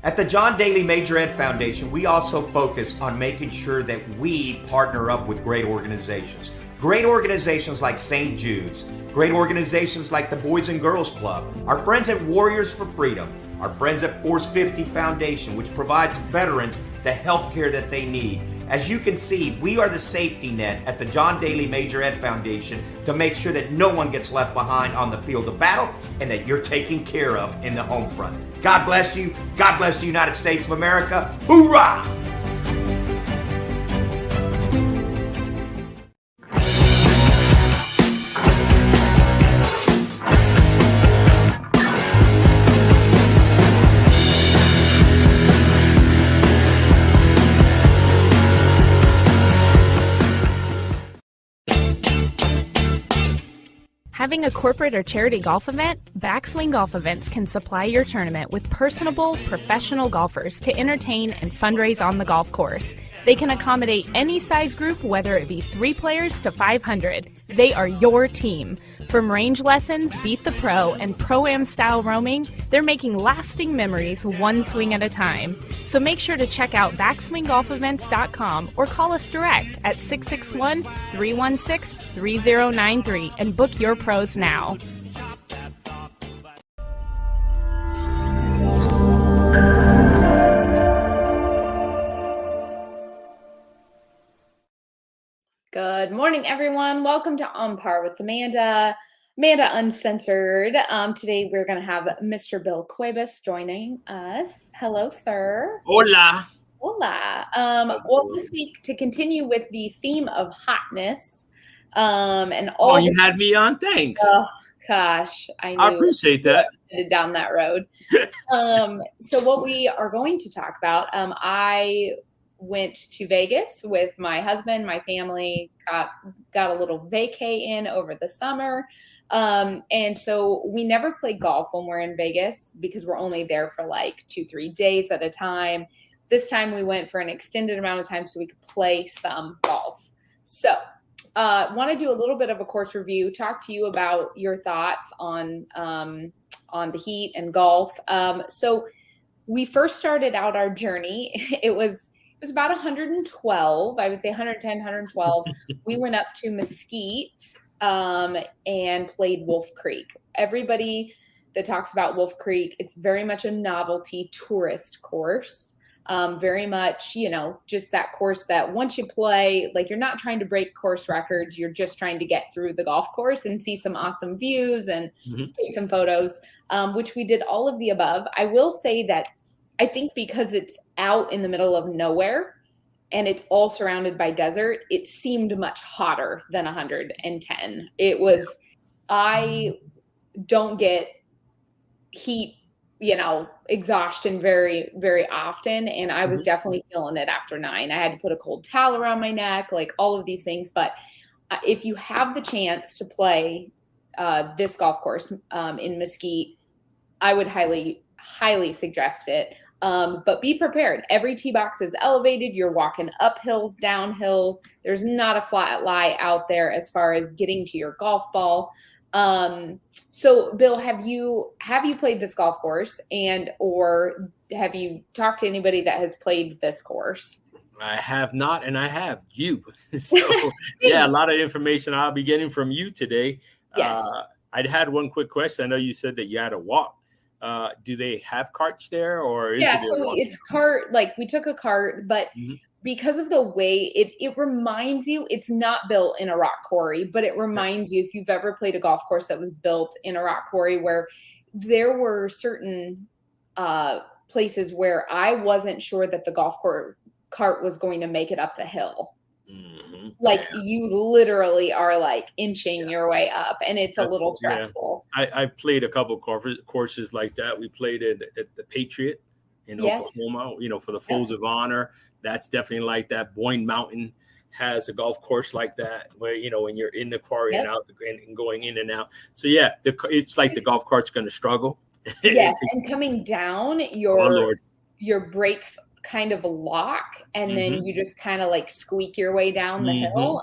At the John Daly Major Ed Foundation, we also focus on making sure that we partner up with great organizations. Great organizations like St. Jude's, great organizations like the Boys and Girls Club, our friends at Warriors for Freedom, our friends at Force 50 Foundation, which provides veterans the health care that they need. As you can see, we are the safety net at the John Daly Major Ed Foundation to make sure that no one gets left behind on the field of battle and that you're taken care of in the home front. God bless you. God bless the United States of America. Hoorah! Having a corporate or charity golf event? Backswing Golf Events can supply your tournament with personable, professional golfers to entertain and fundraise on the golf course. They can accommodate any size group, whether it be 3 players to 500. They are your team. From range lessons, Beat the Pro, and Pro-Am style roaming, they're making lasting memories one swing at a time. So make sure to check out backswinggolfevents.com or call us direct at 661-316-3093 and book your pros now. Good morning, everyone. Welcome to On Par with Amanda Uncensored. Today we're going to have Mr. Bill Cuevas joining us. Hello, sir. Hola. Hola. Well, this week, to continue with the theme of hotness, and all. Oh, you had me on. Thanks. Oh gosh, I appreciate that. Down that road. So what we are going to talk about, I went to Vegas with my husband, my family, got a little vacay in over the summer. And so we never play golf when we're in Vegas because we're only there for like 2-3 days at a time. This time we went for an extended amount of time so we could play some golf. So want to do a little bit of a course review, talk to you about your thoughts on the heat and golf. So we first started out our journey. It was about 112, I would say 110, 112. We went up to Mesquite and played Wolf Creek. Everybody that talks about Wolf Creek, it's very much a novelty tourist course. Very much, just that course that once you play, like you're not trying to break course records, you're just trying to get through the golf course and see some awesome views and take some photos, which we did all of the above. I will say that I think because it's out in the middle of nowhere and it's all surrounded by desert, it seemed much hotter than 110. I don't get heat, exhaustion very, very often. And I was definitely feeling it after 9. I had to put a cold towel around my neck, like all of these things. But if you have the chance to play this golf course in Mesquite, I would highly suggest it. But be prepared. Every tee box is elevated. You're walking up hills, down hills. There's not a flat lie out there as far as getting to your golf ball. So Bill, have you played this golf course or have you talked to anybody that has played this course? I have not, and I have you. So yeah, a lot of information I'll be getting from you today. Yes. I had one quick question. I know you said that you had to walk. Do they have carts there or? So it's cart, like we took a cart, but because of the way it reminds you, it's not built in a rock quarry, but it reminds you, if you've ever played a golf course that was built in a rock quarry, where there were certain places where I wasn't sure that the golf cart was going to make it up the hill. Like you literally are like inching your way up, and it's a little stressful. Yeah. I've played a couple courses like that. We played at the Patriot in Oklahoma, for the Folds of Honor. That's definitely like that. Boyne Mountain has a golf course like that where, when you're in the quarry and out and going in and out. So yeah, it's like the golf cart's going to struggle. Yes. And coming down, your brakes kind of lock, and then you just kind of like squeak your way down the hill.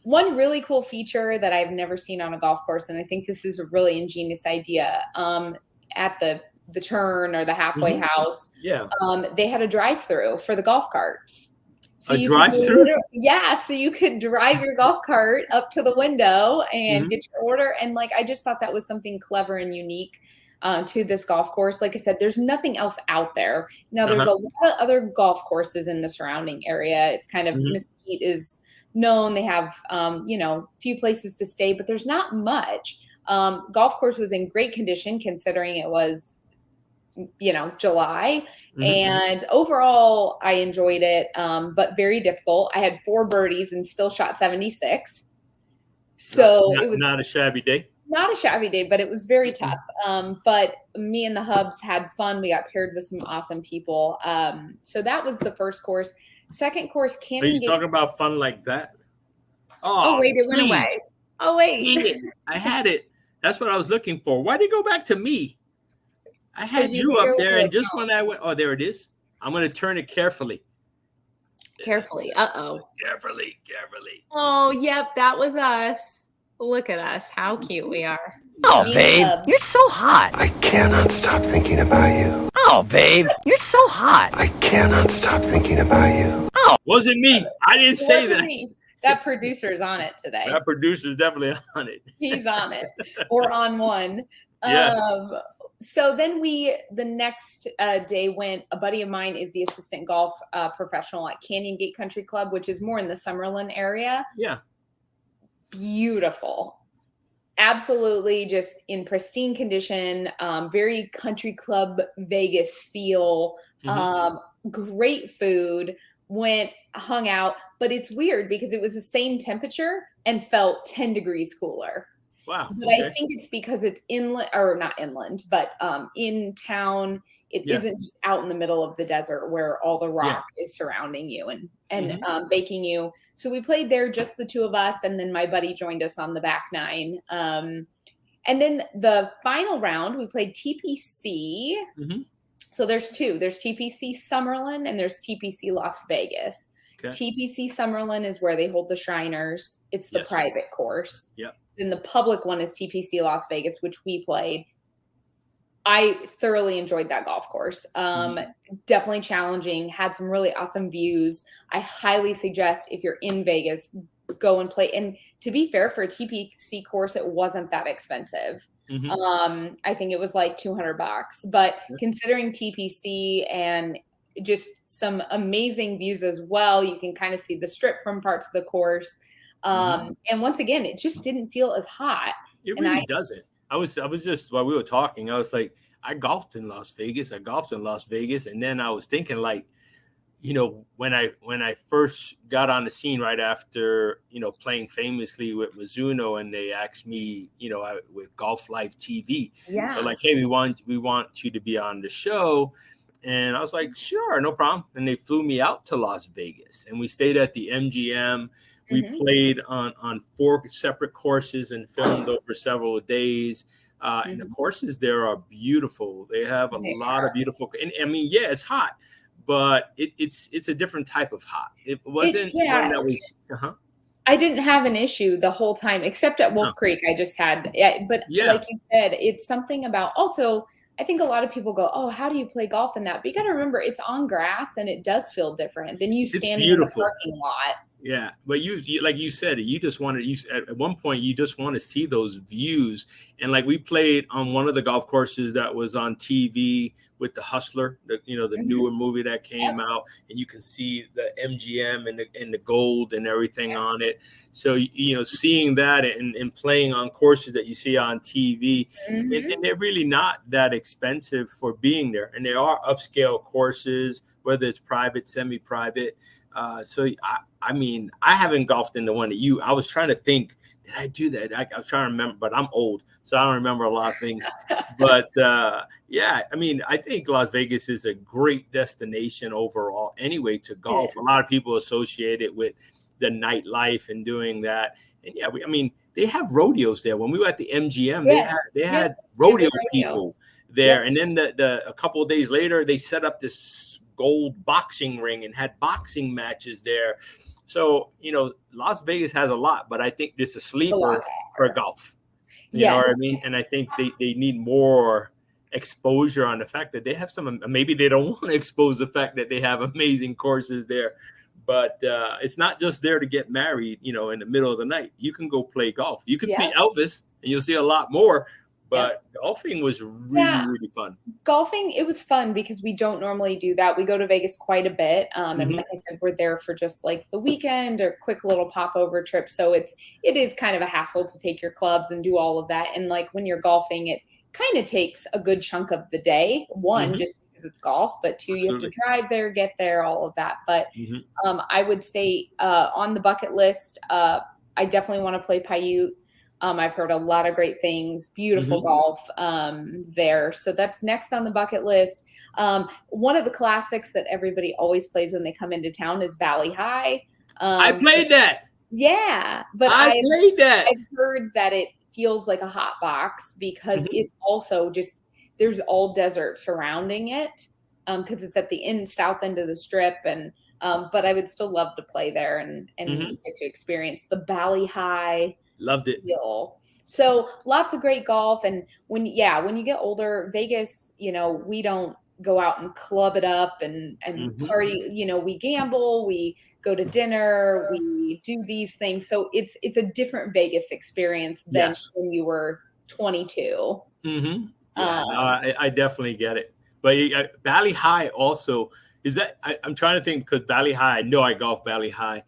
One really cool feature that I've never seen on a golf course, and I think this is a really ingenious idea, at the the turn or the halfway house. Yeah. They had a drive-through for the golf carts. So A drive-through? Yeah, so you could drive your golf cart up to the window and get your order. And like, I just thought that was something clever and unique to this golf course. Like I said, there's nothing else out there. Now, there's a lot of other golf courses in the surrounding area. It's kind of Mesquite is known. They have, few places to stay, but there's not much. Golf course was in great condition considering it was July. And overall, I enjoyed it, but very difficult. I had 4 birdies and still shot 76. So it was not a shabby day. Not a shabby day, but it was very tough. But me and the hubs had fun. We got paired with some awesome people. So that was the first course. Second course, Canyon Are you talking about fun like that? Oh wait, it went away. Oh wait. I had it. That's what I was looking for. Why'd you go back to me? I had you up there, and just when I went, oh, there it is. I'm going to turn it carefully. Carefully. Uh-oh. Carefully. Oh, yep, that was us. Look at us. How cute we are. Oh, babe, you're so hot. I cannot stop thinking about you. Oh, babe, you're so hot. I cannot stop thinking about you. Oh, wasn't me. I didn't say that. Me. That producer's on it today. That producer's definitely on it. He's on it. Or on one. Yeah. So then the next day went, a buddy of mine is the assistant golf professional at Canyon Gate Country Club, which is more in the Summerlin area. Yeah. Beautiful. Absolutely just in pristine condition, very country club Vegas feel, great food, hung out, but it's weird because it was the same temperature and felt 10 degrees cooler. Wow. But I think it's because it's inland, or not inland, but in town. It isn't just out in the middle of the desert where all the rock is surrounding you and baking you. So we played there, just the two of us, and then my buddy joined us on the back nine. And then the final round, we played TPC. So there's 2. There's TPC Summerlin and there's TPC Las Vegas. Okay. TPC Summerlin is where they hold the Shriners. It's the private course. Yep. Then the public one is TPC Las Vegas, which we played. I thoroughly enjoyed that golf course. Definitely challenging, had some really awesome views. I highly suggest if you're in Vegas, go and play. And to be fair, for a TPC course, it wasn't that expensive. I think it was like $200, but considering TPC and just some amazing views as well, you can kind of see the strip from parts of the course. And once again, it just didn't feel as hot. It really doesn't. I was just, while we were talking, I was like, I golfed in Las Vegas. And then I was thinking, like, when I first got on the scene right after, playing famously with Mizuno, and they asked me, with Golf Life TV, they're like, hey, we want you to be on the show. And I was like, sure, no problem. And they flew me out to Las Vegas, and we stayed at the MGM. We played on 4 separate courses and filmed over several days. And the courses there are beautiful. They have a lot of beautiful. And I mean, it's hot, but it's a different type of hot. It wasn't one that was. I didn't have an issue the whole time, except at Wolf Creek. I just had, but like you said, it's something about also. I think a lot of people go, oh, how do you play golf in that? But you got to remember, it's on grass, and it does feel different than you standing in the parking lot. Yeah, but you like you said, you just wanted at one point you just want to see those views, and like we played on one of the golf courses that was on TV with the Hustler, the newer movie that came out, and you can see the MGM and the gold and everything on it. So seeing that and playing on courses that you see on TV, and they're really not that expensive for being there, and there are upscale courses, whether it's private, semi-private. So I mean, I haven't golfed in the one that I was trying to think, did I do that? I was trying to remember, but I'm old, so I don't remember a lot of things. But I mean, I think Las Vegas is a great destination overall anyway to golf. A lot of people associate it with the nightlife and doing that. And I mean, they have rodeos there. When we were at the MGM, they had rodeo people there. And then a couple of days later, they set up this gold boxing ring and had boxing matches there. So, Las Vegas has a lot, but I think it's a sleeper for golf. You know what I mean? And I think they need more exposure on the fact that they have some, maybe they don't want to expose the fact that they have amazing courses there, but it's not just there to get married, in the middle of the night. You can go play golf. You can see Elvis and you'll see a lot more, but golfing was really, really fun. Golfing, it was fun because we don't normally do that. We go to Vegas quite a bit. And like I said, we're there for just like the weekend or quick little popover trip. So it is kind of a hassle to take your clubs and do all of that. And like when you're golfing, it kind of takes a good chunk of the day. One, just because it's golf, but two, you have to drive there, get there, all of that. But I would say on the bucket list, I definitely want to play Paiute. I've heard a lot of great things, beautiful golf there. So that's next on the bucket list. One of the classics that everybody always plays when they come into town is Valley High. I played that. Yeah, but I played that. I've heard that it feels like a hot box because it's also just, there's all desert surrounding it because it's at the south end of the strip. And but I would still love to play there and get to experience the Valley High. Loved it. So lots of great golf. And when you get older, Vegas, we don't go out and club it up and party, we gamble, we go to dinner, we do these things. So it's a different Vegas experience than when you were 22. I definitely get it. But Valley High also, is that, I'm trying to think, because Valley High, I know I golf Valley High.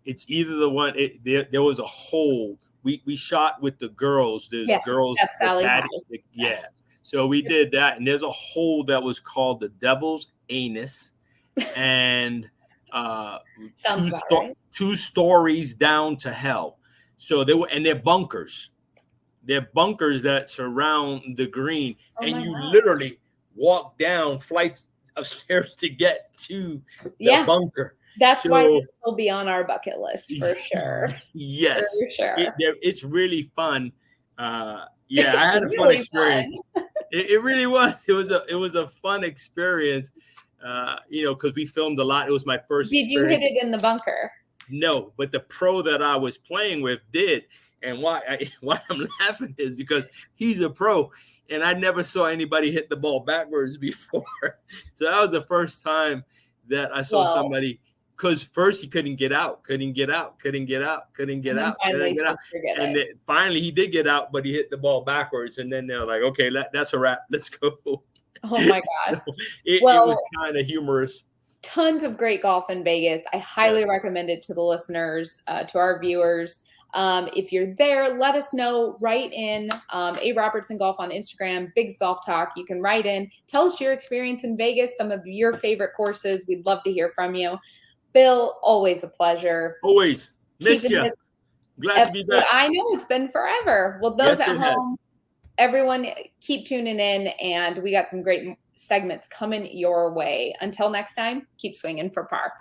It's either the one, there was a hole. We shot with the girls. There's girls. That's Valley High. Yes. So we did that. And there's a hole that was called the Devil's Anus. And two stories down to hell. So they're bunkers. They're bunkers that surround the green. And you literally walk down flights of stairs to get to the bunker. That's why this will be on our bucket list for sure. Yes, for sure. It's really fun. I had a fun experience. It really was. It was a fun experience. Because we filmed a lot. It was my first. Did you hit it in the bunker? No, but the pro that I was playing with did. And why I'm laughing is because he's a pro, and I never saw anybody hit the ball backwards before. So that was the first time that I saw somebody. Because first he couldn't get out. And then finally he did get out, but he hit the ball backwards. And then they're like, okay, that's a wrap. Let's go. Oh my God. So it was kind of humorous. Tons of great golf in Vegas. I highly recommend it to the listeners, to our viewers. If you're there, let us know. Write in A. Robertson Golf on Instagram, Biggs Golf Talk. You can write in. Tell us your experience in Vegas, some of your favorite courses. We'd love to hear from you. Bill, always a pleasure. Always. Missed you. Glad to be back. I know it's been forever. Well, those at home, everyone keep tuning in, and we got some great segments coming your way. Until next time, keep swinging for par.